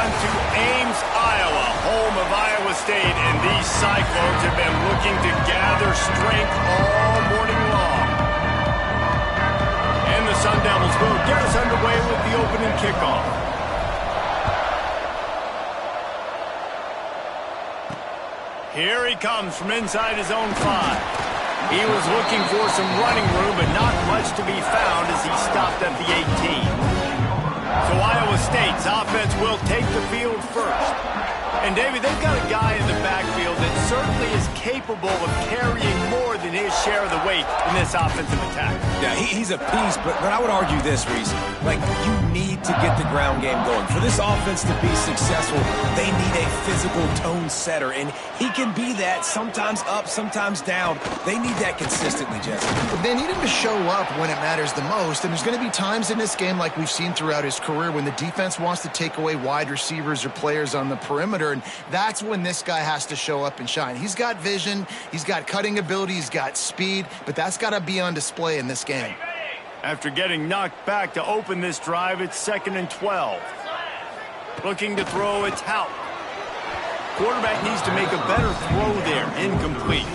on to Ames, Iowa, home of Iowa State, and these Cyclones have been looking to gather strength all morning long. And the Sun Devils will get us underway with the opening kickoff. Here he comes from inside his own 5. He was looking for some running room, but not much to be found as he stopped at the 18. So Iowa State's offense will take the field first. And, David, they've got a guy in the backfield that certainly is capable of carrying more than his share of the weight in this offensive attack. Yeah, he's a piece, but I would argue this, Reese. Like, you need to get the ground game going. For this offense to be successful, they need a physical tone setter, and he can be that, sometimes up, sometimes down. They need that consistently, Jesse. They need him to show up when it matters the most, and there's going to be times in this game like we've seen throughout his career when the defense wants to take away wide receivers or players on the perimeter, and that's when this guy has to show up and shine. He's got vision, he's got cutting ability, he's got speed, but that's got to be on display in this game. After getting knocked back to open this drive, it's 2nd and 12. Looking to throw, it's Houck. Quarterback needs to make a better throw there. Incomplete.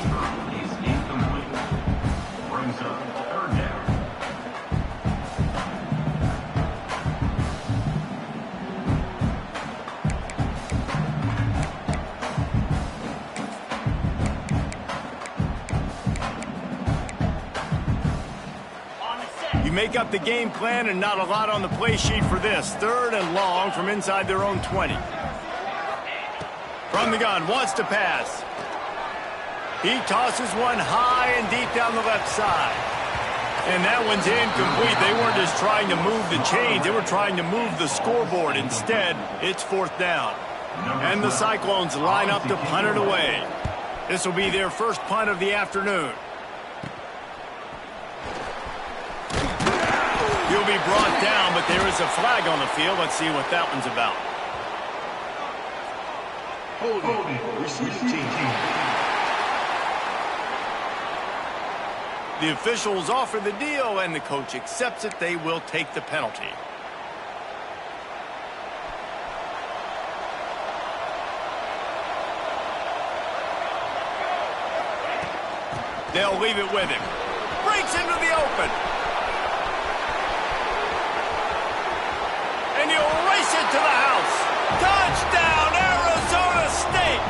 You make up the game plan and not a lot on the play sheet for this. 3rd and long from inside their own 20. From the gun, wants to pass. He tosses one high and deep down the left side. And that one's incomplete. They weren't just trying to move the chains. They were trying to move the scoreboard. Instead, it's 4th down. And the Cyclones line up to punt it away. This will be their first punt of the afternoon. He'll be brought down, but there is a flag on the field. Let's see what that one's about. The officials offer the deal, and the coach accepts it. They will take the penalty. They'll leave it with him. Breaks into the open. And he'll race it to the house. Touchdown, Arizona State!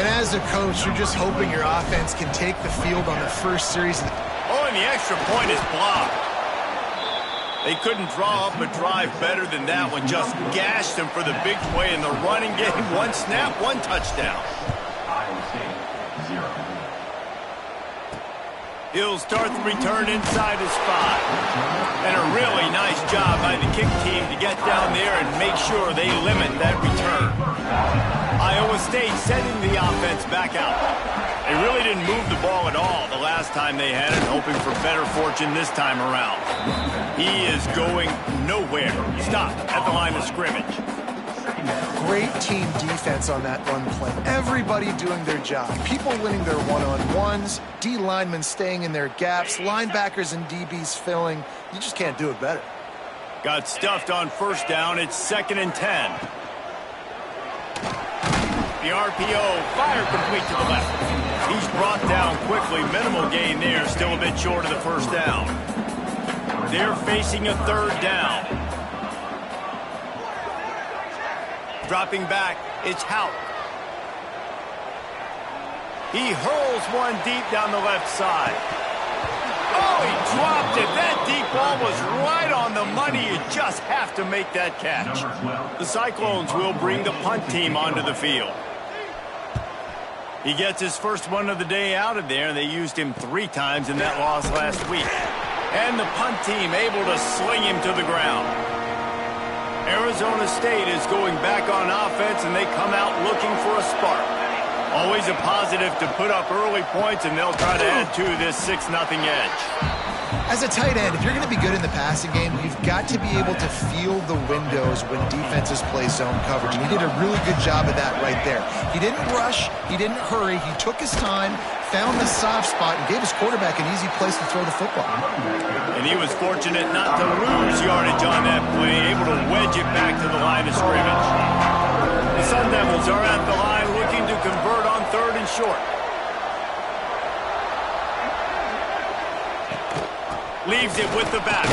And as a coach, you're just hoping your offense can take the field on the first series. Oh, and the extra point is blocked. They couldn't draw up a drive better than that one. Just gashed them for the big play in the running game. One snap, one touchdown. He'll start the return inside his 5. And a really nice job by the kick team to get down there and make sure they limit that return. Iowa State sending the offense back out. They really didn't move the ball at all the last time they had it, hoping for better fortune this time around. He is going nowhere. Stopped at the line of scrimmage. Great team defense on that run play. Everybody doing their job. People winning their one-on-ones, D linemen staying in their gaps, linebackers and DBs filling. You just can't do it better. Got stuffed on 1st down. It's 2nd and 10. The RPO, fire complete to the left. He's brought down quickly. Minimal gain there. Still a bit short of the 1st down. They're facing a 3rd down. Dropping back, it's Houck. He hurls one deep down the left side. Oh, he dropped it. That deep ball was right on the money. You just have to make that catch. The Cyclones will bring the punt team onto the field. He gets his first one of the day out of there. They used him 3 times in that loss last week. And the punt team able to sling him to the ground. Arizona State is going back on offense, and they come out looking for a spark. Always a positive to put up early points, and they'll try to add to this 6-0 edge. As a tight end, if you're going to be good in the passing game, you've got to be able to feel the windows when defenses play zone coverage. And he did a really good job of that right there. He didn't rush. He didn't hurry. He took his time, found the soft spot, and gave his quarterback an easy place to throw the football. And he was fortunate not to lose yardage on that play, able to wedge it back to the line of scrimmage. The Sun Devils are at the line looking to convert on 3rd and short. Leaves it with the back.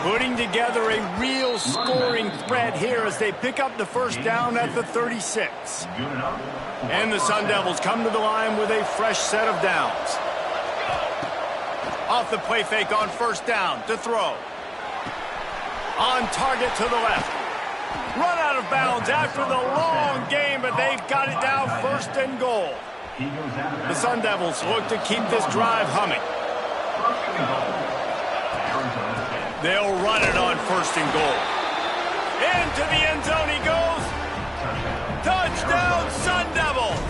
Putting together a real scoring threat here as they pick up the first down at the 36. And the Sun Devils come to the line with a fresh set of downs. Off the play fake on 1st down to throw. On target to the left. Run out of bounds after the long game, but they've got it down 1st and goal. The Sun Devils look to keep this drive humming. They'll run it on 1st and goal. Into the end zone he goes. Touchdown, Sun Devils!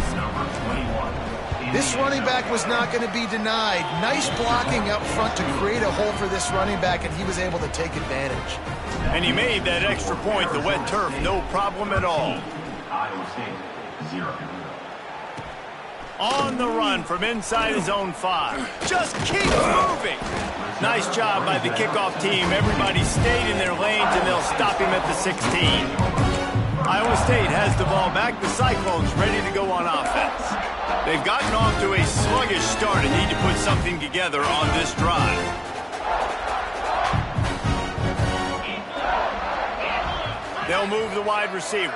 This running back was not going to be denied. Nice blocking up front to create a hole for this running back, and he was able to take advantage. And he made that extra point, the wet turf, no problem at all. On the run from inside his own 5. Just keeps moving. Nice job by the kickoff team. Everybody stayed in their lanes, and they'll stop him at the 16. Iowa State has the ball back. The Cyclones ready to go on offense. They've gotten off to a sluggish start and need to put something together on this drive. They'll move the wide receiver.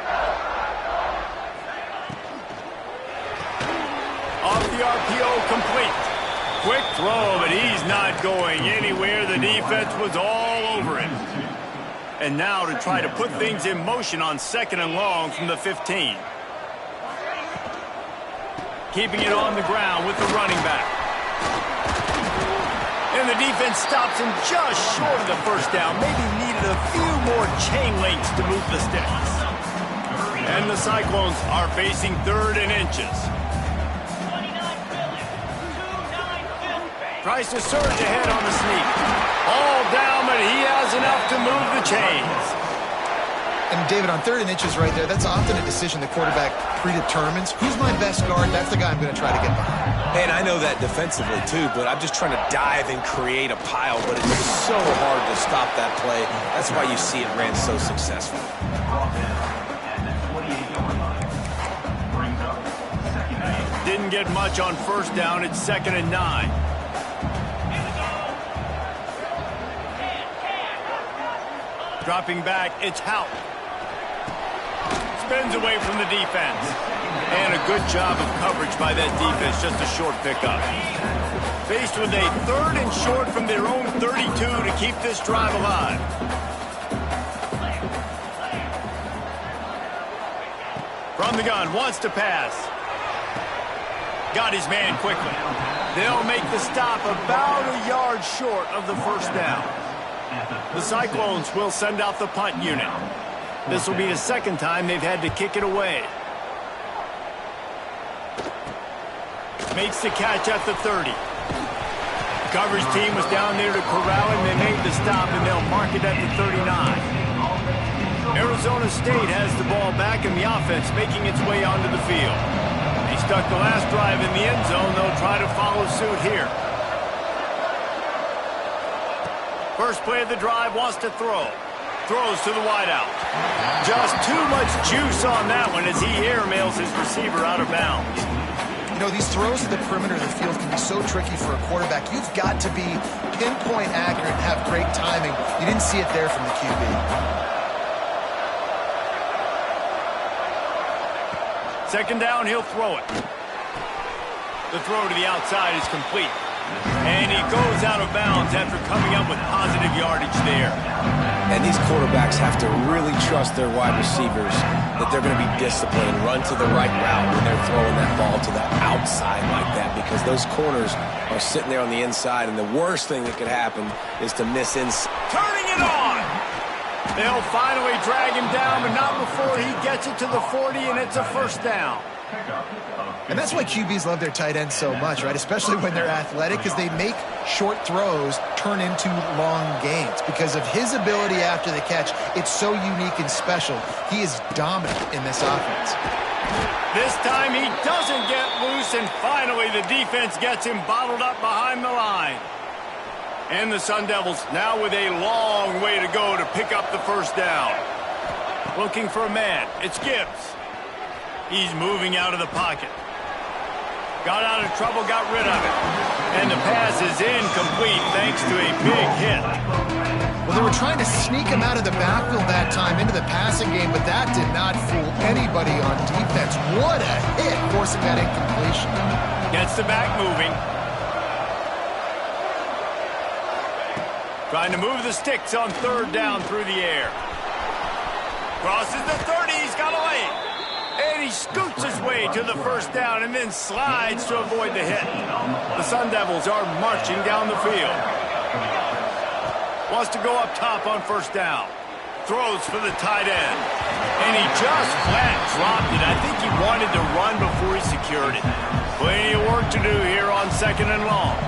Off the RPO, complete. Quick throw, but he's not going anywhere. The defense was all over him. And now to try to put things in motion on 2nd and long from the 15. Keeping it on the ground with the running back. And the defense stops him just short of the 1st down. Maybe needed a few more chain links to move the sticks. And the Cyclones are facing 3rd and inches. Tries to surge ahead on the sneak. All down, but he has enough to move the chains. And David, on 3rd and inches right there, that's often a decision the quarterback predetermines. Who's my best guard? That's the guy I'm going to try to get behind. And I know that defensively too, but I'm just trying to dive and create a pile, but it's so hard to stop that play. That's why you see it ran so successful. Didn't get much on 1st down. It's 2nd and 9. Dropping back, it's Houck. Spins away from the defense. And a good job of coverage by that defense, just a short pickup. Faced with a 3rd and short from their own 32 to keep this drive alive. From the gun, wants to pass. Got his man quickly. They'll make the stop about a yard short of the 1st down. The Cyclones will send out the punt unit. This will be the 2nd time they've had to kick it away. Makes the catch at the 30. The coverage team was down there to corral him. They made the stop, and they'll mark it at the 39. Arizona State has the ball back, and the offense making its way onto the field. They stuck the last drive in the end zone. They'll try to follow suit here. First play of the drive, wants to throw. Throws to the wideout. Just too much juice on that one as he airmails his receiver out of bounds. You know, these throws to the perimeter of the field can be so tricky for a quarterback. You've got to be pinpoint accurate and have great timing. You didn't see it there from the QB. Second down, he'll throw it. The throw to the outside is complete. And he goes out of bounds after coming up with positive yardage there. And these quarterbacks have to really trust their wide receivers that they're going to be disciplined and run to the right route when they're throwing that ball to the outside like that, because those corners are sitting there on the inside, and the worst thing that could happen is to miss inside. Turning it on! They'll finally drag him down, but not before he gets it to the 40, and it's a 1st down. And that's why QBs love their tight ends so much, right? Especially when they're athletic, because they make short throws turn into long gains. Because of his ability after the catch, it's so unique and special. He is dominant in this offense. This time he doesn't get loose, and finally the defense gets him bottled up behind the line. And the Sun Devils now with a long way to go to pick up the first down. Looking for a man. It's Gibbs. He's moving out of the pocket. Got out of trouble, got rid of it. And the pass is incomplete thanks to a big hit. Well, they were trying to sneak him out of the backfield that time into the passing game, but that did not fool anybody on defense. What a hit, forcing that incompletion. Gets the back moving. Trying to move the sticks on third down through the air. Crosses the 30, he's got a lane. And he scoots his way to the first down and then slides to avoid the hit. The Sun Devils are marching down the field. Wants to go up top on first down. Throws for the tight end. And he just flat dropped it. I think he wanted to run before he secured it. Plenty of work to do here on second and long.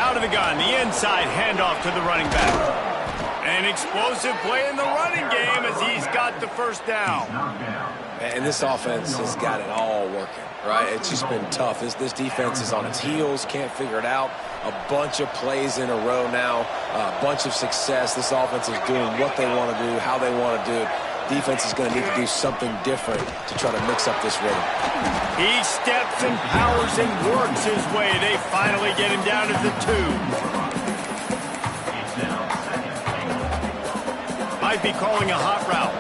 Out of the gun, the inside handoff to the running back. An explosive play in the running game as he's got the first down. And this offense has got it all working, right? It's just been tough. This defense is on its heels, can't figure it out. A bunch of plays in a row now, a bunch of success. This offense is doing what they want to do, how they want to do it. Defense is going to need to do something different to try to mix up this rhythm. He steps and powers and works his way. They finally get him down to the 2. Might be calling a hot route.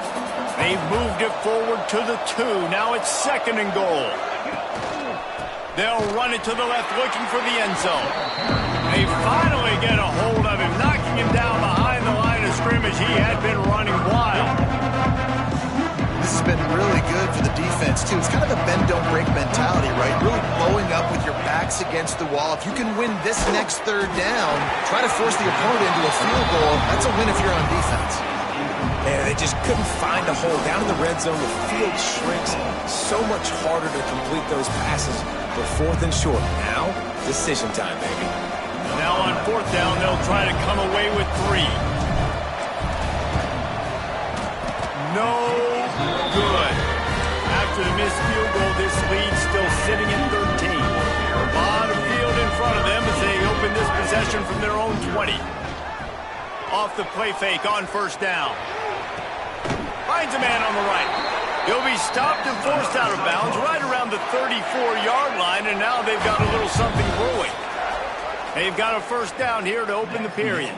They've moved it forward to the 2. Now it's second and goal. They'll run it to the left, looking for the end zone. They finally get a hold of him, knocking him down behind the line of scrimmage. He had been running wild. This has been really good for the defense, too. It's kind of a bend-don't-break mentality, right? Really blowing up with your backs against the wall. If you can win this next third down, try to force the opponent into a field goal. That's a win if you're on defense. And they just couldn't find a hole. Down in the red zone, the field shrinks. So much harder to complete those passes. But fourth and short. Now, decision time, baby. Now on fourth down, they'll try to come away with 3. No good. After the missed field goal, this lead still sitting at 13. A lot of field in front of them as they open this possession from their own 20. Off the play fake on first down. Finds a man on the right. He'll be stopped and forced out of bounds right around the 34-yard line, and now they've got a little something brewing. They've got a first down here to open the period.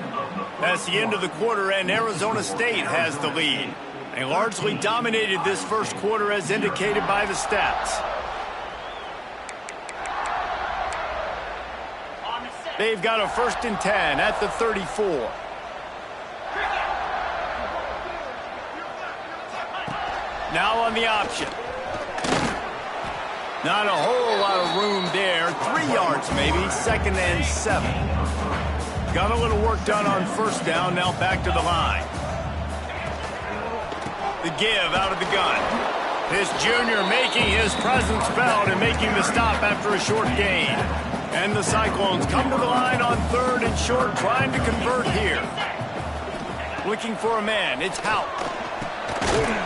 That's the end of the quarter, and Arizona State has the lead. They largely dominated this first quarter as indicated by the stats. They've got a 1st and 10 at the 34. Now on the option. Not a whole lot of room there. 3 yards maybe, 2nd and 7. Got a little work done on first down, now back to the line. The give out of the gun. This junior making his presence felt and making the stop after a short gain. And the Cyclones come to the line on 3rd and short, trying to convert here. Looking for a man, it's Houck.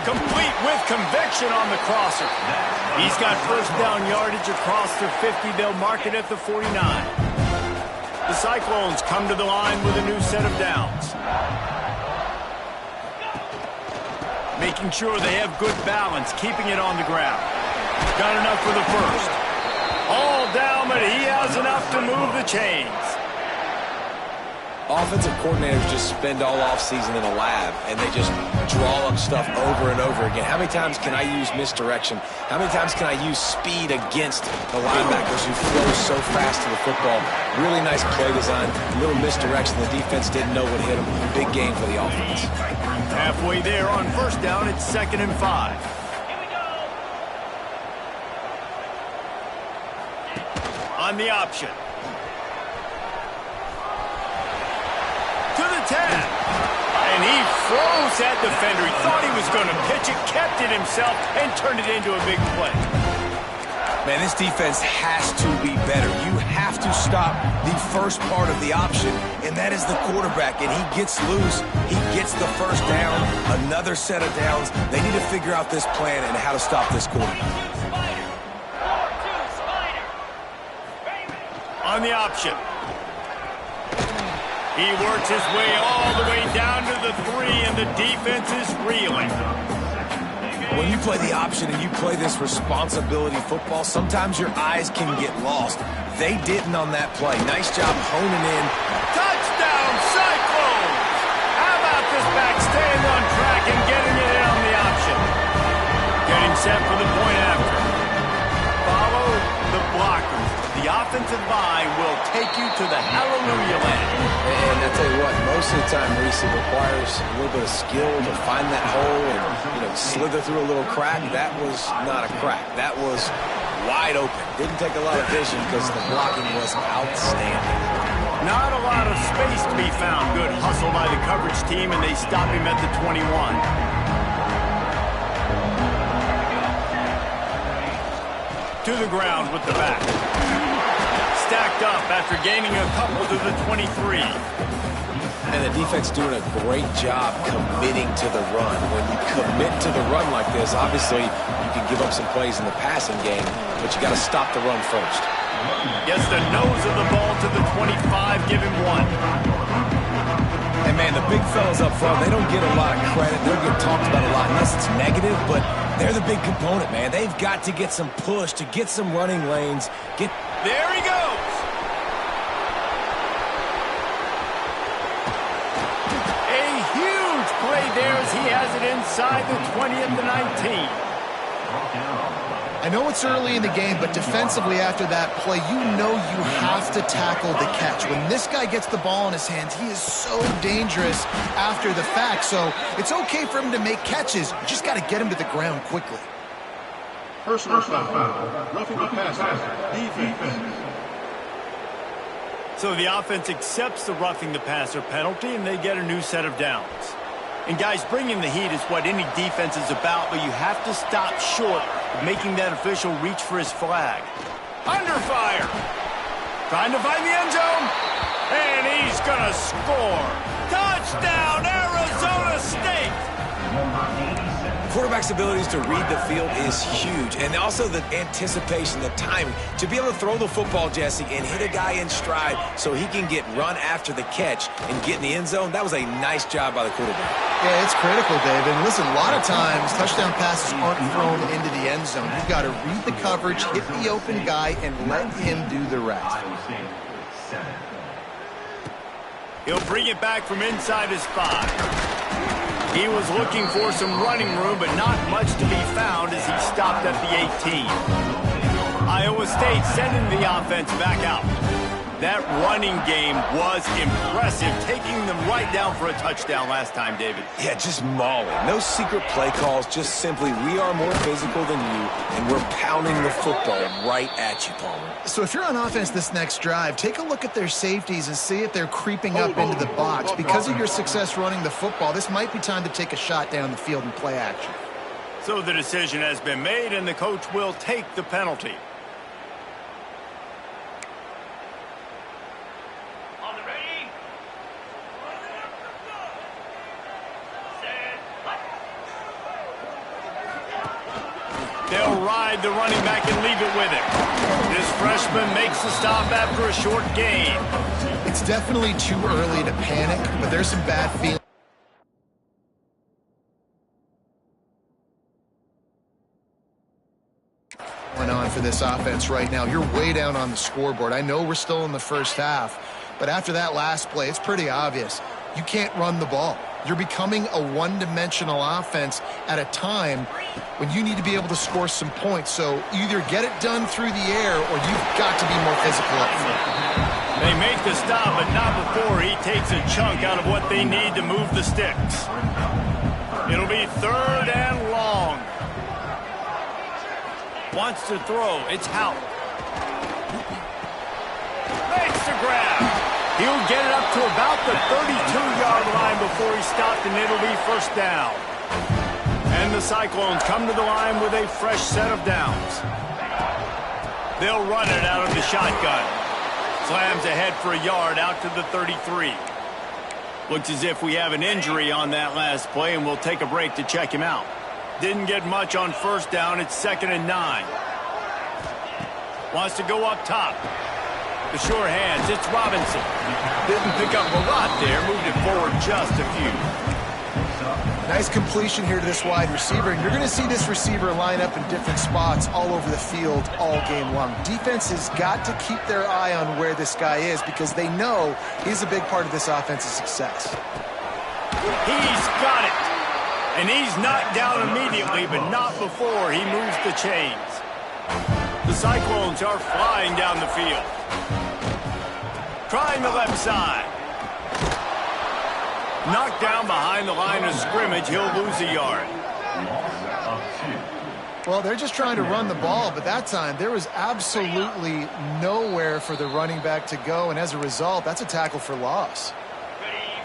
Complete with conviction on the crosser. He's got first down yardage across the 50. They'll mark it at the 49. The Cyclones come to the line with a new set of downs. Making sure they have good balance, keeping it on the ground. Got enough for the first. All down, but he has enough to move the chains. Offensive coordinators just spend all offseason in a lab, and they just draw up stuff over and over again. How many times can I use misdirection? How many times can I use speed against the linebackers who flow so fast to the football? Really nice play design, a little misdirection. The defense didn't know what hit them. Big game for the offense. Halfway there on first down, it's 2nd and 5. On the option. To the 10. And he froze that defender. He thought he was going to pitch it, kept it himself, and turned it into a big play. Man, this defense has to be better. You have to stop the first part of the option, and that is the quarterback. And he gets loose. He gets the first down, another set of downs. They need to figure out this plan and how to stop this quarterback. On the option. He works his way all the way down to the 3, and the defense is reeling. When you play the option and you play this responsibility football, sometimes your eyes can get lost. They didn't on that play. Nice job honing in. Touchdown, Cyclones! How about this back staying on track and getting it in on the option? Getting set for the point after. Follow the blockers. The offensive line will take you to the hallelujah land. And I tell you what, most of the time, Reese, it requires a little bit of skill to find that hole and, slither through a little crack. That was not a crack. That was wide open. Didn't take a lot of vision because the blocking was outstanding. Not a lot of space to be found. Good hustle by the coverage team, and they stop him at the 21. To the ground with the back. Stacked up after gaining a couple to the 23. And the defense doing a great job committing to the run. When you commit to the run like this, obviously you can give up some plays in the passing game, but you got to stop the run first. Gets the nose of the ball to the 25, give him 1. And man, the big fellas up front, they don't get a lot of credit. They don't get talked about a lot unless it's negative, but they're the big component, man. They've got to get some push, to get some running lanes. There he goes. A huge play there as he has it inside the 20 at the 19. I know it's early in the game, but defensively after that play, you know you have to tackle the catch. When this guy gets the ball in his hands, he is so dangerous after the fact. So it's okay for him to make catches. You just got to get him to the ground quickly. Personal foul. Roughing the passer. Defense. So the offense accepts the roughing the passer penalty, and they get a new set of downs. And guys, bringing the heat is what any defense is about, but you have to stop short of making that official reach for his flag. Under fire. Trying to find the end zone. And he's going to score. Touchdown, Arizona State. Quarterback's abilities to read the field is huge, and also the anticipation, the timing. To be able to throw the football, Jesse, and hit a guy in stride so he can get run after the catch and get in the end zone, that was a nice job by the quarterback. Yeah, it's critical, Dave. And listen, a lot of times touchdown passes aren't thrown into the end zone. You've got to read the coverage, hit the open guy, and let him do the rest. He'll bring it back from inside his 5. He was looking for some running room, but not much to be found as he stopped at the 18. Iowa State sending the offense back out. That running game was impressive, taking them right down for a touchdown last time, David. Yeah, just mauling. No secret play calls, just simply we are more physical than you, and we're pounding the football right at you, Palmer. So if you're on offense this next drive, take a look at their safeties and see if they're creeping up into the box. Because of your success running the football, this might be time to take a shot down the field and play action. So the decision has been made, and the coach will take the penalty. They'll ride the running back and leave it with him. This freshman makes the stop after a short gain. It's definitely too early to panic, but there's some bad feelings going on for this offense right now. You're way down on the scoreboard. I know we're still in the first half, but after that last play, it's pretty obvious. You can't run the ball. You're becoming a one-dimensional offense at a time when you need to be able to score some points. So either get it done through the air or you've got to be more physical up front. They make the stop, but not before he takes a chunk out of what they need to move the sticks. It'll be 3rd and long. Wants to throw. It's Howard. Makes the grab. He'll get it up to about the 32-yard line before he stopped, and it'll be first down. And the Cyclones come to the line with a fresh set of downs. They'll run it out of the shotgun. Slams ahead for a yard out to the 33. Looks as if we have an injury on that last play, and we'll take a break to check him out. Didn't get much on first down. It's 2nd and 9. Wants to go up top. The sure hands, it's Robinson. Didn't pick up a lot there, moved it forward just a few. Nice completion here to this wide receiver, and you're going to see this receiver line up in different spots all over the field all game long. Defense has got to keep their eye on where this guy is because they know he's a big part of this offense's success. He's got it. And he's knocked down immediately, but not before he moves the chains. The Cyclones are flying down the field. Trying the left side. Knocked down behind the line of scrimmage. He'll lose a yard. Well, they're just trying to run the ball, but that time there was absolutely nowhere for the running back to go, and as a result, that's a tackle for loss.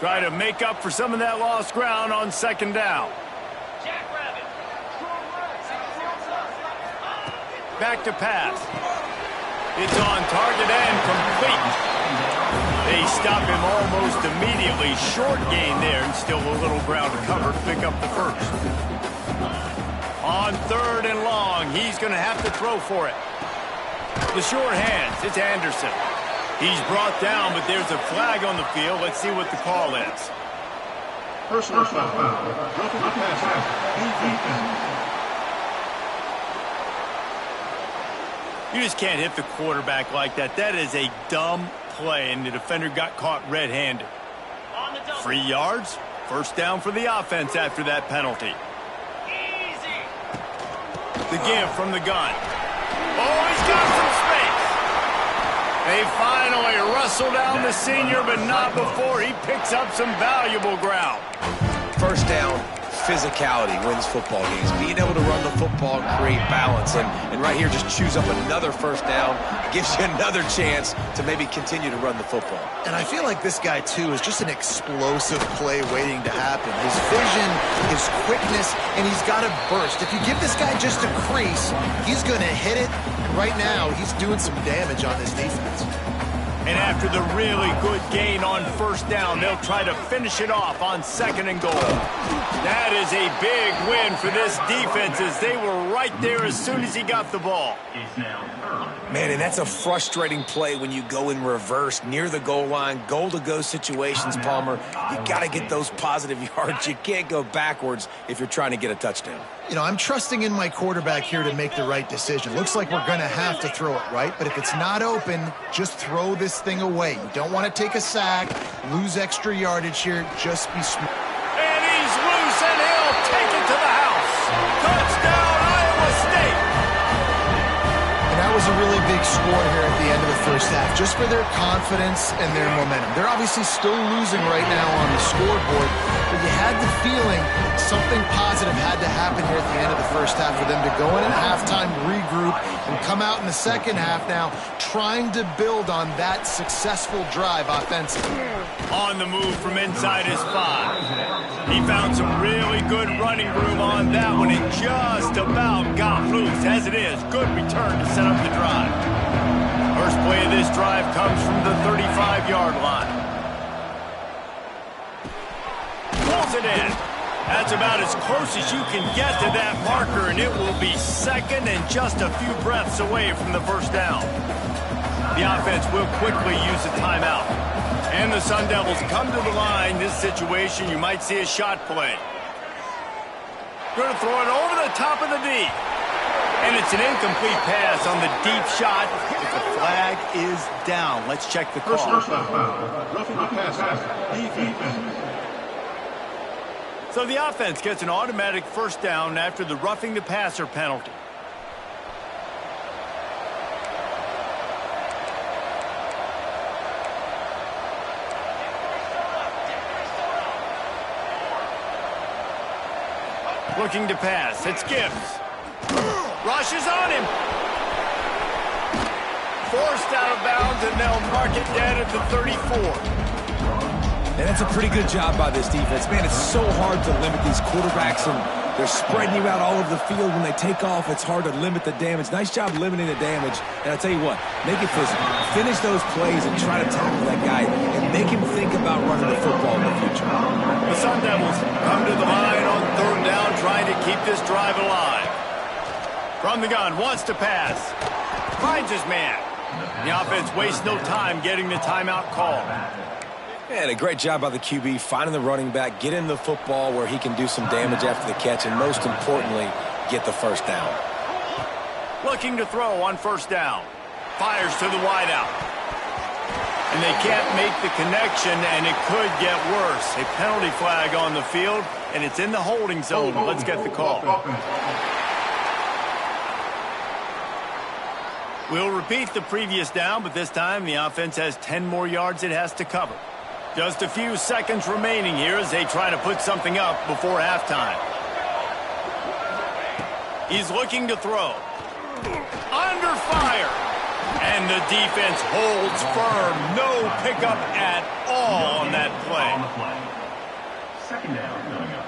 Try to make up for some of that lost ground on 2nd down. Back to pass. It's on target and complete. They stop him almost immediately. Short gain there and still a little ground to cover to pick up the first. On 3rd and long, he's going to have to throw for it. The short hands, it's Anderson. He's brought down, but there's a flag on the field. Let's see what the call is. Personal foul. Roughing the passer. Defense. You just can't hit the quarterback like that. That is a dumb play, and the defender got caught red-handed. 3 yards, first down for the offense after that penalty. The give from the gun. Oh, he's got some space. They finally wrestle down the senior, but not before he picks up some valuable ground. First down, physicality wins football games. Being able to run the football and create balance. And right here, just choose up another first down. Gives you another chance to maybe continue to run the football. And I feel like this guy, too, is just an explosive play waiting to happen. His vision, his quickness, and he's got a burst. If you give this guy just a crease, he's going to hit it. And right now, he's doing some damage on this defense. And after the really good gain on first down, they'll try to finish it off on 2nd and goal. That is a big win for this defense as they were right there as soon as he got the ball. Man, and that's a frustrating play when you go in reverse near the goal line, goal-to-go situations, Palmer. You got to get those positive yards. You can't go backwards if you're trying to get a touchdown. You know, I'm trusting in my quarterback here to make the right decision. Looks like we're going to have to throw it, right? But if it's not open, just throw this thing away. You don't want to take a sack, lose extra yardage here. Just be smart. And he's loose, and he'll take it to the house. Touchdown, Iowa State. And that was a really big score here at the end of the first half, just for their confidence and their momentum. They're obviously still losing right now on the scoreboard, but you had the feeling something positive had to happen here at the end of the first half for them to go in at halftime, regroup, and come out in the second half now trying to build on that successful drive offensively. On the move from inside his 5. He found some really good running room on that one and just about got loose. As it is, good return to set up the drive. First play of this drive comes from the 35-yard line. Pulls it in. That's about as close as you can get to that marker, and it will be 2nd and just a few breaths away from the first down. The offense will quickly use a timeout. And the Sun Devils come to the line. This situation, you might see a shot play. Going to throw it over the top of the D. And it's an incomplete pass on the deep shot. But the flag is down. Let's check the call. Roughing the passer. Defense. So the offense gets an automatic first down after the roughing the passer penalty. Looking to pass. It's Gibbs. Rushes on him. forced out of bounds, and they'll mark it dead at the 34. And that's a pretty good job by this defense. Man, it's so hard to limit these quarterbacks, and they're spreading you out all over the field. When they take off, it's hard to limit the damage. Nice job limiting the damage. And I'll tell you what, make it physical. Finish those plays and try to tackle that guy and make him think about running the football in the future. The Sun Devils come to the line on third down, trying to keep this drive alive. From the gun, wants to pass. Finds his man. The offense wastes no time getting the timeout call. And a great job by the QB finding the running back, getting the football where he can do some damage after the catch, and most importantly, get the first down. Looking to throw on first down. Fires to the wideout. And they can't make the connection, and it could get worse. A penalty flag on the field, and it's in the holding zone. Let's get the call. We'll repeat the previous down, but this time the offense has 10 more yards it has to cover. Just a few seconds remaining here as they try to put something up before halftime. He's looking to throw. Under fire. And the defense holds firm. No pickup at all on that play. Second down coming up.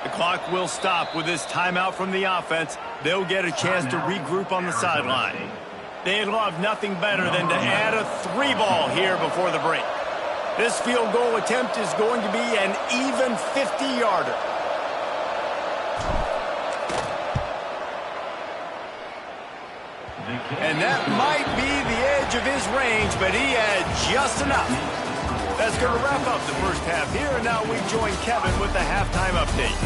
The clock will stop with this timeout from the offense. They'll get a chance to regroup on the sideline. They'd love nothing better than to add a 3-ball here before the break. This field goal attempt is going to be an even 50-yarder. And that might be the edge of his range, but he had just enough. That's going to wrap up the first half here, and now we join Kevin with the halftime update.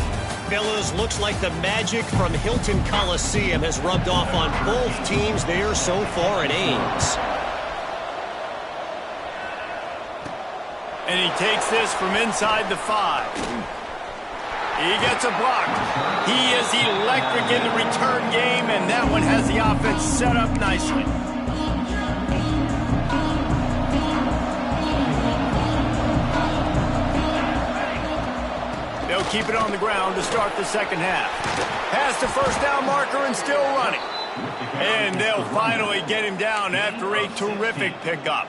Fellas, looks like the magic from Hilton Coliseum has rubbed off on both teams there so far at Ames. And he takes this from inside the 5. He gets a block. He is electric in the return game, and that one has the offense set up nicely. They'll keep it on the ground to start the second half. Pass the first down marker and still running. And they'll finally get him down after a terrific pickup.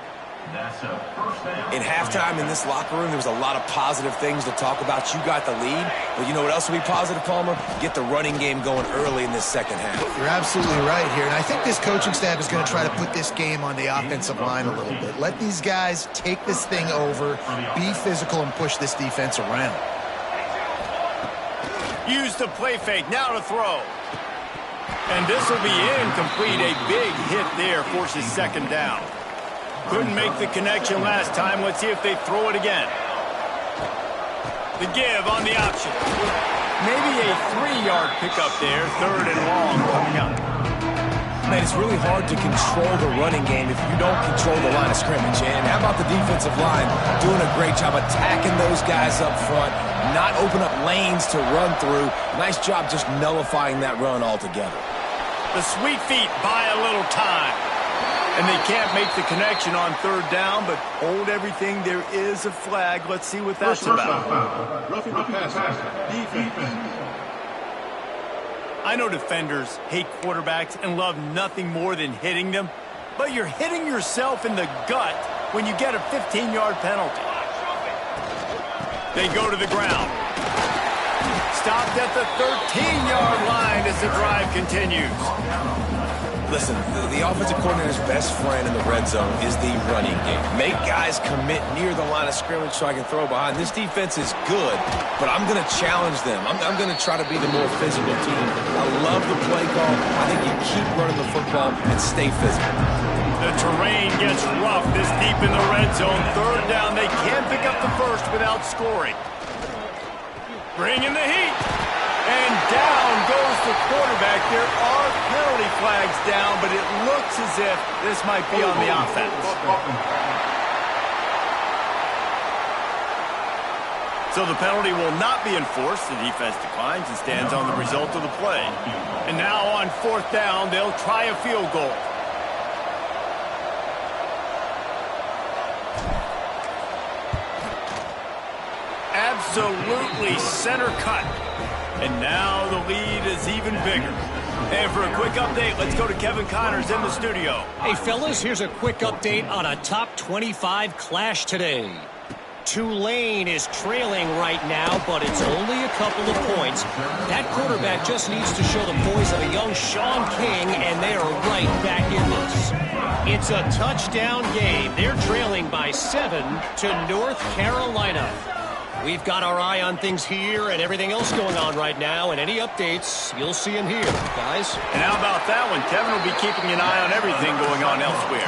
In halftime in this locker room, there was a lot of positive things to talk about. You got the lead, but you know what else will be positive, Palmer? Get the running game going early in this second half. You're absolutely right here, and I think this coaching staff is going to try to put this game on the offensive line a little bit. Let these guys take this thing over, be physical, and push this defense around. Use the play fake, now to throw. And this will be incomplete. A big hit there forces second down. Couldn't make the connection last time. Let's see if they throw it again. The give on the option. Maybe a 3-yard pickup there. Third and long coming up. Man, it's really hard to control the running game if you don't control the line of scrimmage. And how about the defensive line doing a great job attacking those guys up front, not open up lanes to run through. Nice job just nullifying that run altogether. The sweet feet buy a little time. And they can't make the connection on third down, but hold everything. There is a flag. Let's see what that's about. Roughing the passer. Defense. I know defenders hate quarterbacks and love nothing more than hitting them, but you're hitting yourself in the gut when you get a 15-yard penalty. They go to the ground. Stopped at the 13-yard line as the drive continues. Listen, the offensive coordinator's best friend in the red zone is the running game. Make guys commit near the line of scrimmage so I can throw behind. This defense is good, but I'm going to challenge them. I'm going to try to be the more physical team. I love the play call. I think you keep running the football and stay physical. The terrain gets rough this deep in the red zone. Third down, they can't pick up the first without scoring. Bring in the heat. And down goes the quarterback. There are penalty flags down, but it looks as if this might be on the offense. So the penalty will not be enforced. The defense declines and stands on the result of the play. And now on fourth down, they'll try a field goal. Absolutely center cut. And now the lead is even bigger. And for a quick update, let's go to Kevin Connors in the studio. Hey, fellas, here's a quick update on a top 25 clash today. Tulane is trailing right now, but it's only a couple of points. That quarterback just needs to show the poise of a young Sean King, and they are right back in this. It's a touchdown game. They're trailing by 7 to North Carolina. We've got our eye on things here and everything else going on right now, and any updates, you'll see them here, guys. And how about that one? Kevin will be keeping an eye on everything going on elsewhere.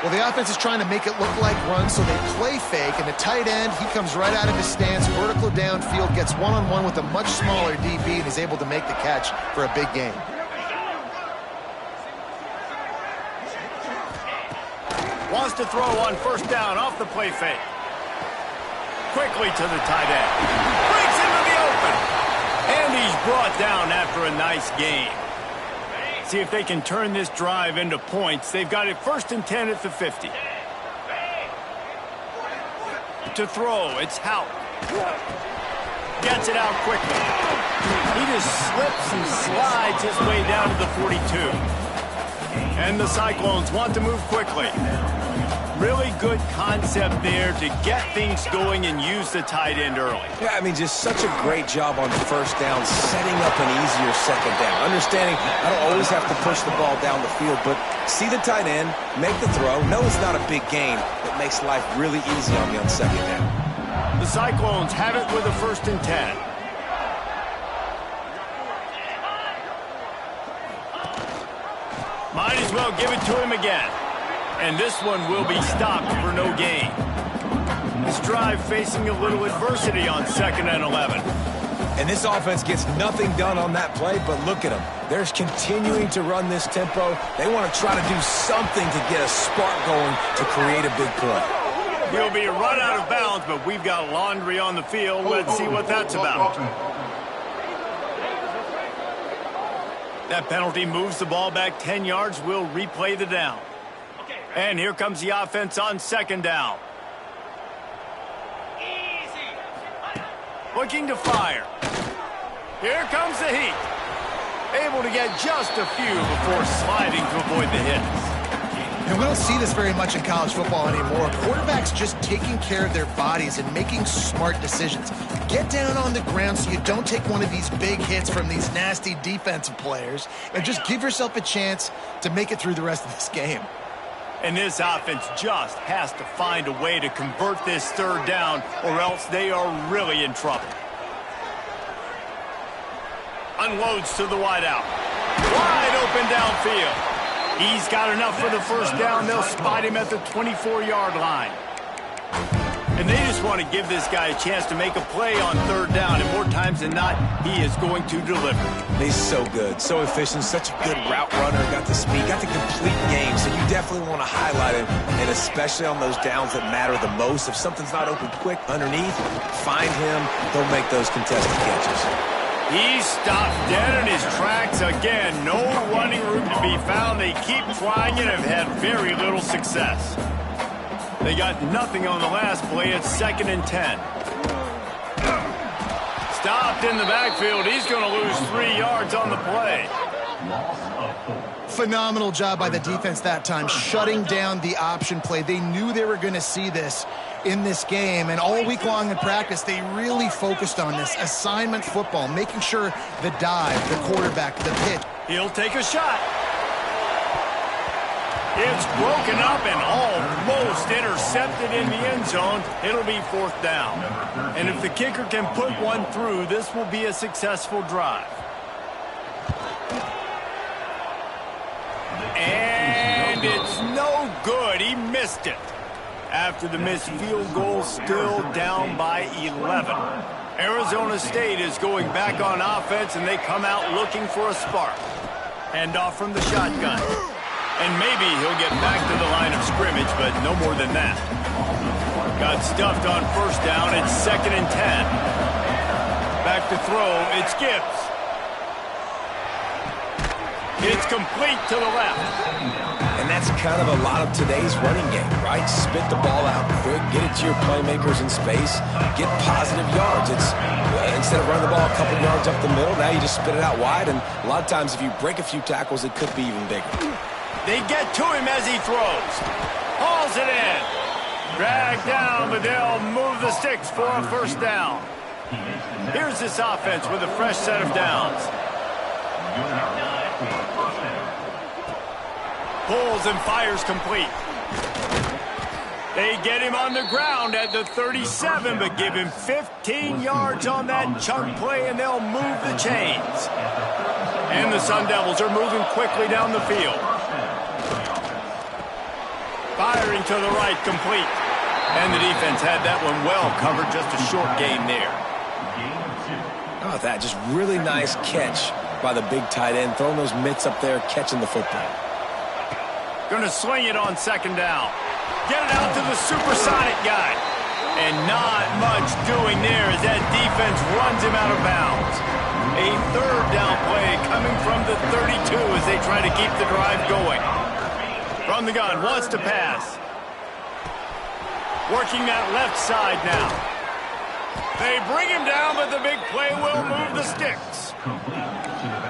Well, the offense is trying to make it look like runs, so they play fake, and the tight end, he comes right out of his stance, vertical downfield, gets one-on-one with a much smaller DB, and is able to make the catch for a big gain. Wants to throw on first down off the play fake. Quickly to the tight end. Breaks into the open. And he's brought down after a nice gain. See if they can turn this drive into points. They've got it 1st and 10 at the 50. To throw, it's Houck. Gets it out quickly. He just slips and slides his way down to the 42. And the Cyclones want to move quickly. Really good concept there to get things going and use the tight end early. Yeah, I mean, just such a great job on first down, setting up an easier second down. Understanding I don't always have to push the ball down the field, but see the tight end, make the throw. No, it's not a big gain. It makes life really easy on me on second down. The Cyclones have it with a 1st and 10. Might as well give it to him again. And this one will be stopped for no gain. This drive facing a little adversity on 2nd and 11. And this offense gets nothing done on that play, but look at them. They're continuing to run this tempo. They want to try to do something to get a spark going to create a big play. He'll be run out of bounds, but we've got laundry on the field. Let's see what that's about. That penalty moves the ball back 10 yards. We'll replay the down. And here comes the offense on 2nd down. Looking to fire. Here comes the heat. Able to get just a few before sliding to avoid the hits. And we don't see this very much in college football anymore. Quarterbacks just taking care of their bodies and making smart decisions. Get down on the ground so you don't take one of these big hits from these nasty defensive players, and just give yourself a chance to make it through the rest of this game. And this offense just has to find a way to convert this 3rd down, or else they are really in trouble. Unloads to the wideout. Wide open downfield. He's got enough for the 1st down. They'll spot him at the 24-yard line. And they just want to give this guy a chance to make a play on 3rd down, and more times than not, he is going to deliver. He's so good, so efficient, such a good route runner, got the speed, got the complete game, so you definitely want to highlight him, and especially on those downs that matter the most. If something's not open quick underneath, find him, he'll make those contested catches. He stopped dead in his tracks again. No running room to be found. They keep trying it and have had very little success. They got nothing on the last play. It's 2nd and 10. Stopped in the backfield. He's going to lose 3 yards on the play. Phenomenal job by the defense that time, shutting down the option play. They knew they were going to see this in this game, and all week long in practice, they really focused on this assignment football, making sure the dive, the quarterback, the pitch. He'll take a shot. It's broken up and almost intercepted in the end zone. It'll be 4th down. And if the kicker can put one through, this will be a successful drive. And it's no good. He missed it. After the missed field goal, still down by 11. Arizona State is going back on offense, and they come out looking for a spark. Hand off from the shotgun. And maybe he'll get back to the line of scrimmage, but no more than that. Got stuffed on 1st down. It's 2nd and 10. Back to throw. It's Gibbs. It's complete to the left. And that's kind of a lot of today's running game, right? Spit the ball out quick, get it to your playmakers in space, get positive yards. It's instead of running the ball a couple yards up the middle, now you just spit it out wide, and a lot of times if you break a few tackles, it could be even bigger. They get to him as he throws. Hauls it in. Dragged down, but they'll move the sticks for a first down. Here's this offense with a fresh set of downs. Pulls and fires complete. They get him on the ground at the 37, but give him 15 yards on that chunk play, and they'll move the chains. And the Sun Devils are moving quickly down the field. Firing to the right, complete. And the defense had that one well covered, just a short gain there. How about that? Just really nice catch by the big tight end, throwing those mitts up there, catching the football. Going to swing it on second down. Get it out to the supersonic guy. And not much doing there as that defense runs him out of bounds. A third down play coming from the 32 as they try to keep the drive going. From the gun, wants to pass. Working that left side now. They bring him down, but the big play will move the sticks.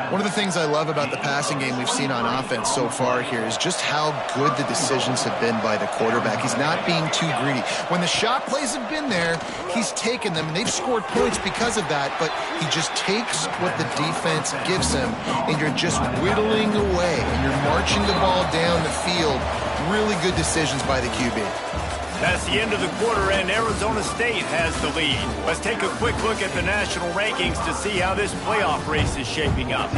One of the things I love about the passing game we've seen on offense so far here is just how good the decisions have been by the quarterback. He's not being too greedy. When the shot plays have been there, he's taken them, and they've scored points because of that, but he just takes what the defense gives him, and you're just whittling away, and you're marching the ball down the field. Really good decisions by the QB. That's the end of the quarter, and Arizona State has the lead. Let's take a quick look at the national rankings to see how this playoff race is shaping up.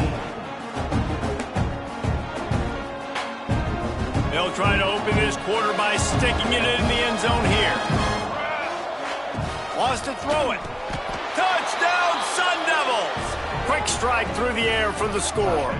They'll try to open this quarter by sticking it in the end zone here. Wants to throw it. Touchdown, Sun Devils! Quick strike through the air for the score.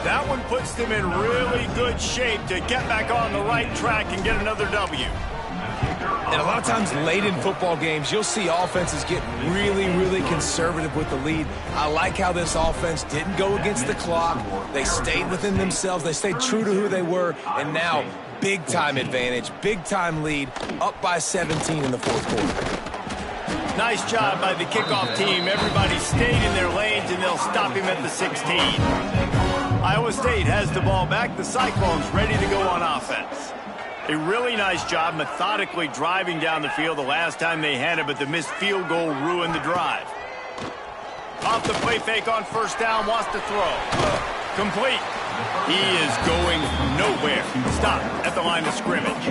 That one puts them in really good shape to get back on the right track and get another W. And a lot of times late in football games, you'll see offenses get really, really conservative with the lead. I like how this offense didn't go against the clock. They stayed within themselves. They stayed true to who they were. And now, big-time advantage, big-time lead, up by 17 in the fourth quarter. Nice job by the kickoff team. Everybody stayed in their lanes, and they'll stop him at the 16. Iowa State has the ball back. The Cyclones ready to go on offense. A really nice job methodically driving down the field the last time they had it, but the missed field goal ruined the drive. Off the play fake on first down, wants to throw. Complete. He is going nowhere. Stop at the line of scrimmage.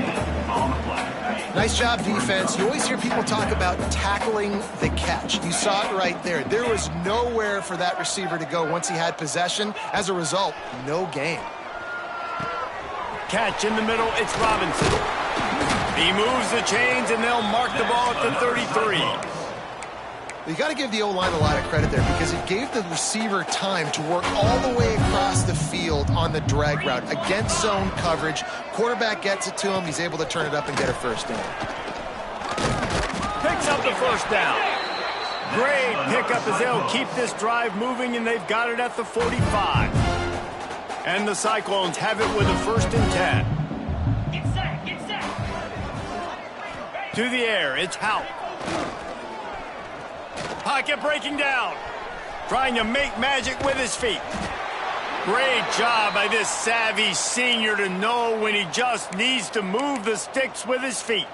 Nice job, defense. You always hear people talk about tackling the catch. You saw it right there. There was nowhere for that receiver to go once he had possession. As a result, no gain. Catch in the middle, it's Robinson. He moves the chains, and they'll mark the ball at the 33. You got to give the O-line a lot of credit there because it gave the receiver time to work all the way across the field on the drag route against zone coverage. Quarterback gets it to him. He's able to turn it up and get a first down. Picks up the first down. Great pickup as they'll keep this drive moving, and they've got it at the 45. And the Cyclones have it with a 1st and 10. Get set, get set. To the air, it's Houck. Pocket breaking down. Trying to make magic with his feet. Great job by this savvy senior to know when he just needs to move the sticks with his feet.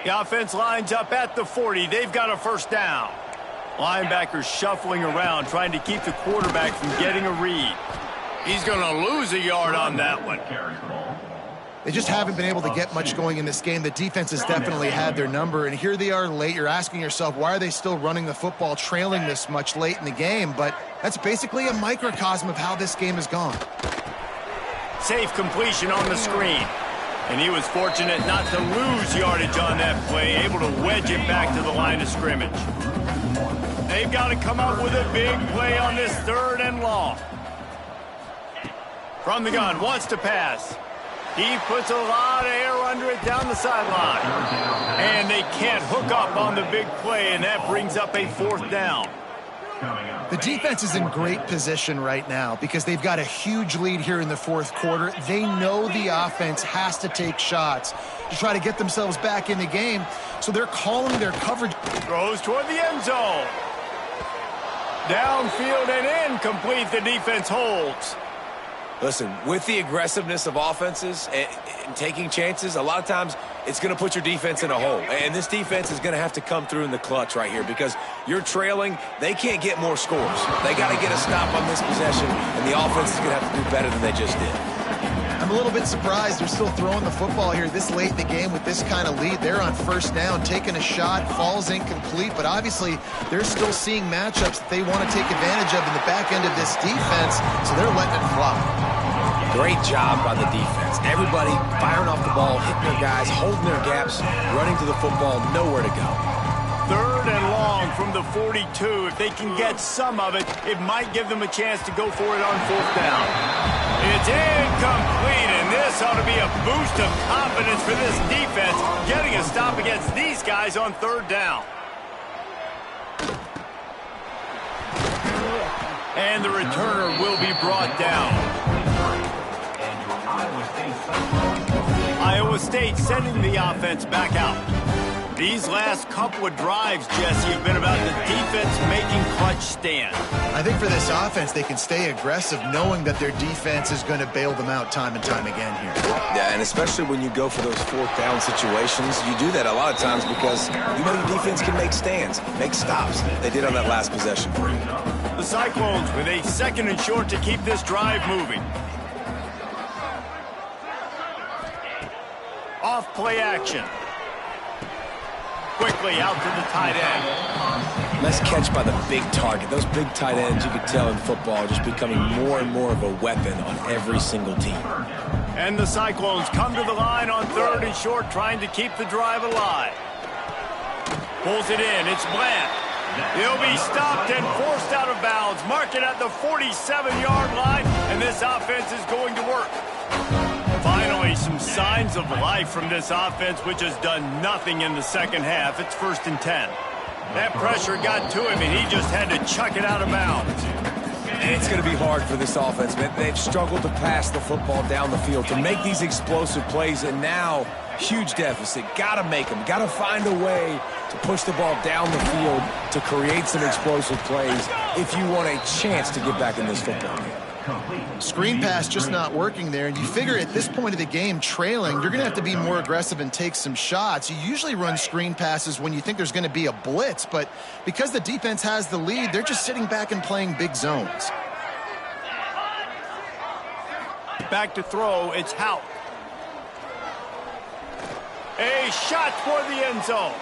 The offense lines up at the 40. They've got a first down. Linebackers shuffling around, trying to keep the quarterback from getting a read. He's going to lose a yard on that one. They just haven't been able to get much going in this game. The defense has definitely had their number, and here they are late. You're asking yourself, why are they still running the football, trailing this much late in the game? But that's basically a microcosm of how this game has gone. Safe completion on the screen. And he was fortunate not to lose yardage on that play, able to wedge it back to the line of scrimmage. They've got to come up with a big play on this 3rd and long. From the gun, wants to pass. He puts a lot of air under it down the sideline. And they can't hook up on the big play, and that brings up a 4th down. The defense is in great position right now because they've got a huge lead here in the fourth quarter. They know the offense has to take shots to try to get themselves back in the game, so they're calling their coverage. Throws toward the end zone. Downfield and incomplete. The defense holds. Listen, with the aggressiveness of offenses and taking chances, a lot of times it's going to put your defense in a hole. And this defense is going to have to come through in the clutch right here because you're trailing. They can't get more scores. They got to get a stop on this possession, and the offense is going to have to do better than they just did. I'm a little bit surprised they're still throwing the football here this late in the game with this kind of lead. They're on first down, taking a shot, falls incomplete, but obviously they're still seeing matchups that they want to take advantage of in the back end of this defense, so they're letting it fly. Great job by the defense. Everybody firing off the ball, hitting their guys, holding their gaps, running to the football, nowhere to go. Third and long from the 42. If they can get some of it, it might give them a chance to go for it on fourth down. It's incomplete, and this ought to be a boost of confidence for this defense, getting a stop against these guys on third down. And the returner will be brought down. Iowa State sending the offense back out. These last couple of drives, Jesse, have been about the defense making clutch stands. I think for this offense, they can stay aggressive knowing that their defense is going to bail them out time and time again here. Yeah, and especially when you go for those fourth down situations, you do that a lot of times because you know your defense can make stands, make stops. They did on that last possession for you. The Cyclones with a second and short to keep this drive moving. Off play action. Quickly out to the tight end. Nice catch by the big target. Those big tight ends, you could tell in football, are just becoming more and more of a weapon on every single team. And the Cyclones come to the line on third and short, trying to keep the drive alive. Pulls it in. It's Bland. He'll be stopped and forced out of bounds. Mark it at the 47-yard line, and this offense is going to work. Finally, some signs of life from this offense, which has done nothing in the second half. It's 1st and 10. That pressure got to him, and he just had to chuck it out of bounds. And it's going to be hard for this offense, man. They've struggled to pass the football down the field, to make these explosive plays, and now, huge deficit. Got to make them. Got to find a way to push the ball down the field to create some explosive plays if you want a chance to get back in this football game. Screen pass just not working there, and you figure at this point of the game, trailing, you're going to have to be more aggressive and take some shots. You usually run screen passes when you think there's going to be a blitz, but because the defense has the lead, they're just sitting back and playing big zones. Back to throw, it's Houck. A shot toward the end zone.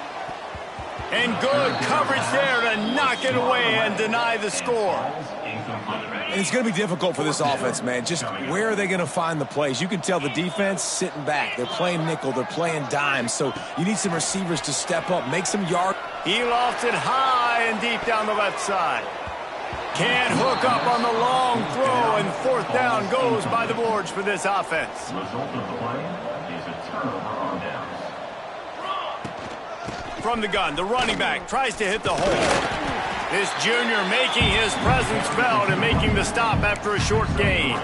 And good coverage there to knock it away and deny the score. And it's going to be difficult for this offense, man. Just where are they going to find the plays? You can tell the defense sitting back. They're playing nickel. They're playing dime. So you need some receivers to step up, make some yards. He lofts it high and deep down the left side. Can't hook up on the long throw, and fourth down goes by the boards for this offense. The result of the play is a turnover on downs. From the gun, the running back tries to hit the hole. This junior making his presence felt and making the stop after a short gain.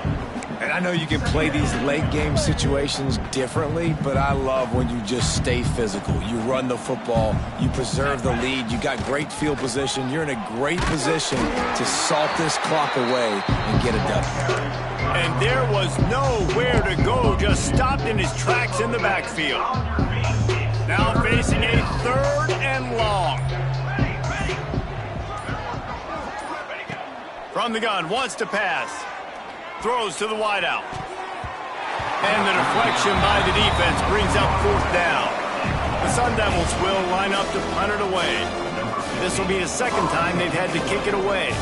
And I know you can play these late game situations differently, but I love when you just stay physical. You run the football, you preserve the lead, you got great field position, you're in a great position to salt this clock away and get it done. And there was nowhere to go, just stopped in his tracks in the backfield. Now facing a third and long. From the gun, wants to pass. Throws to the wideout. And the deflection by the defense brings up fourth down. The Sun Devils will line up to punt it away. This will be the second time they've had to kick it away.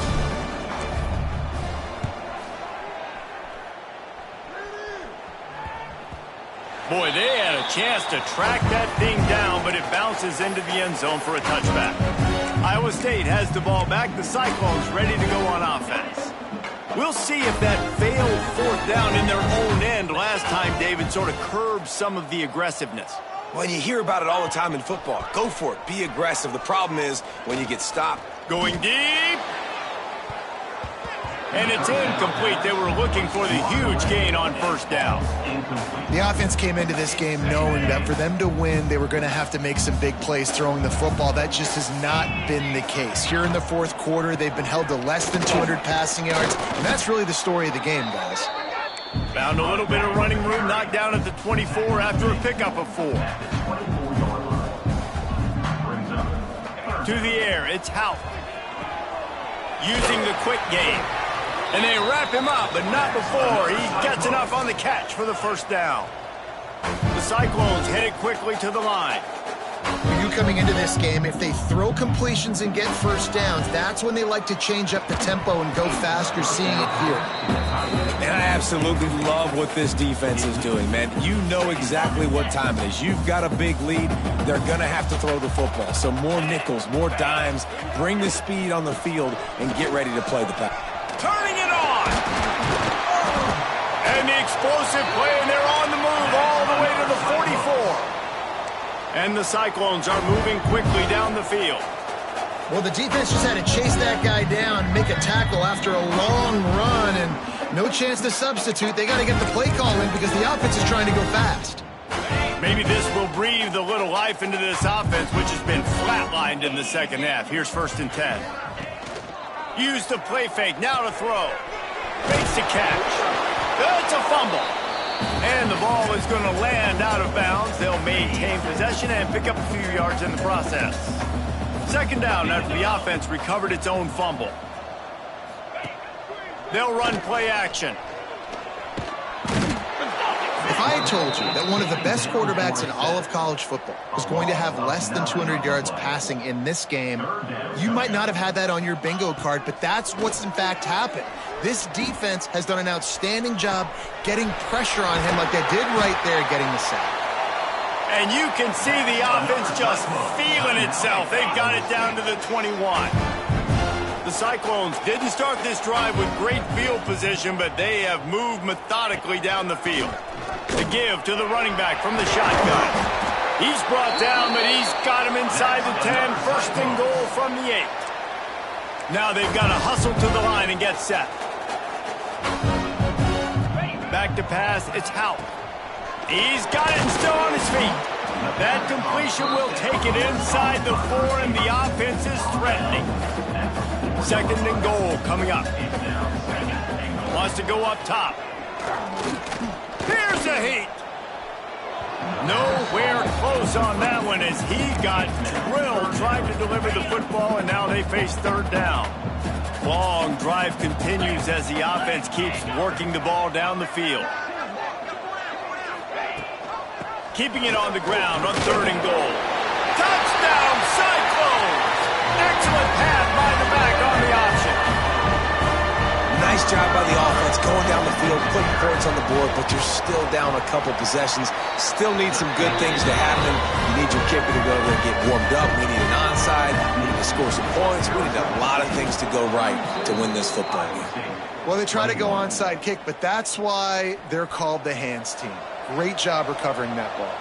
Boy, they had a chance to track that thing down, but it bounces into the end zone for a touchback. Iowa State has the ball back. The Cyclones ready to go on offense. We'll see if that failed fourth down in their own end last time, David, sort of curbed some of the aggressiveness. Well, you hear about it all the time in football. Go for it. Be aggressive. The problem is when you get stopped. Going deep. And it's incomplete. They were looking for the huge gain on first down. The offense came into this game knowing that for them to win, they were going to have to make some big plays throwing the football. That just has not been the case. Here in the fourth quarter, they've been held to less than 200 passing yards, and that's really the story of the game, guys. Found a little bit of running room, knocked down at the 24 after a pickup of 4. To the air, it's Houck. Using the quick game. And they wrap him up, but not before he gets enough on the catch for the first down. The Cyclones headed quickly to the line. For you coming into this game, if they throw completions and get first downs, that's when they like to change up the tempo and go faster, seeing it here. And I absolutely love what this defense is doing, man. You know exactly what time it is. You've got a big lead. They're going to have to throw the football. So more nickels, more dimes, bring the speed on the field, and get ready to play the pass. Turning it on! And the explosive play, and they're on the move all the way to the 44. And the Cyclones are moving quickly down the field. Well, the defense just had to chase that guy down, make a tackle after a long run, and no chance to substitute. They got to get the play call in because the offense is trying to go fast. Maybe this will breathe a little life into this offense, which has been flatlined in the second half. Here's 1st and 10. Use the play fake, now to throw. Fakes to catch. That's a fumble. And the ball is going to land out of bounds. They'll maintain possession and pick up a few yards in the process. 2nd down after the offense recovered its own fumble. They'll run play action. If I had told you that one of the best quarterbacks in all of college football was going to have less than 200 yards passing in this game, you might not have had that on your bingo card, but that's what's in fact happened. This defense has done an outstanding job getting pressure on him like they did right there, getting the sack. And you can see the offense just feeling itself. They've got it down to the 21. The Cyclones didn't start this drive with great field position, but they have moved methodically down the field. The give to the running back from the shotgun. He's brought down, but he's got him inside the 10. 1st and goal from the 8. Now they've got to hustle to the line and get set. Back to pass, it's Houck. He's got it and still on his feet. That completion will take it inside the 4, and the offense is threatening. 2nd and goal coming up. Wants to go up top. Here's a heat. Nowhere close on that one as he got drilled trying to deliver the football, and now they face 3rd down. Long drive continues as the offense keeps working the ball down the field. Keeping it on the ground on 3rd and goal. Touchdown, Cyclones! Excellent pass by the back on the option. Nice job by the offense going down the field, putting points on the board, but you're still down a couple possessions. Still need some good things to happen. You need your kicker to go over and get warmed up. We need an onside. We need to score some points. We need a lot of things to go right to win this football game. Well, they try to go onside kick, but that's why they're called the hands team. Great job recovering that ball.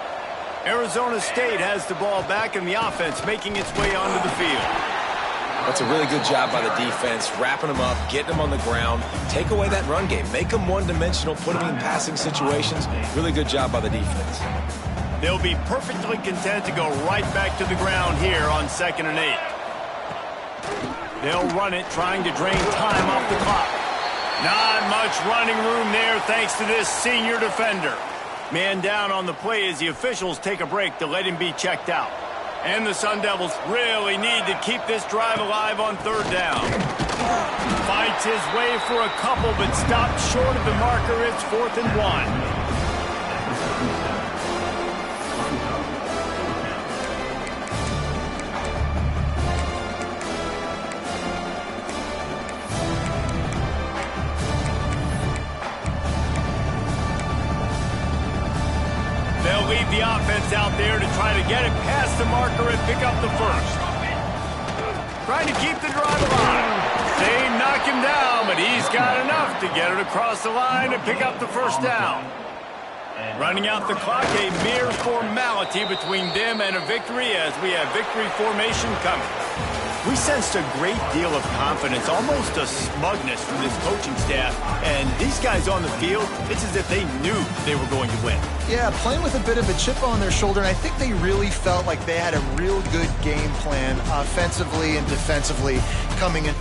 Arizona State has the ball back, and the offense making its way onto the field. That's a really good job by the defense, wrapping them up, getting them on the ground, take away that run game, make them one-dimensional, put them in passing situations. Really good job by the defense. They'll be perfectly content to go right back to the ground here on 2nd and 8. They'll run it, trying to drain time off the clock. Not much running room there thanks to this senior defender. Man down on the play as the officials take a break to let him be checked out. And the Sun Devils really need to keep this drive alive on 3rd down. Fights his way for a couple, but stopped short of the marker. It's 4th and 1. They'll leave the offense out there to try to get it past the marker and pick up the 1st. Trying to keep the drive alive. They knock him down, but he's got enough to get it across the line and pick up the 1st down. Running out the clock, a mere formality between them and a victory as we have victory formation coming. We sensed a great deal of confidence, almost a smugness from this coaching staff. And these guys on the field, it's as if they knew they were going to win. Yeah, playing with a bit of a chip on their shoulder, and I think they really felt like they had a real good game plan offensively and defensively coming in.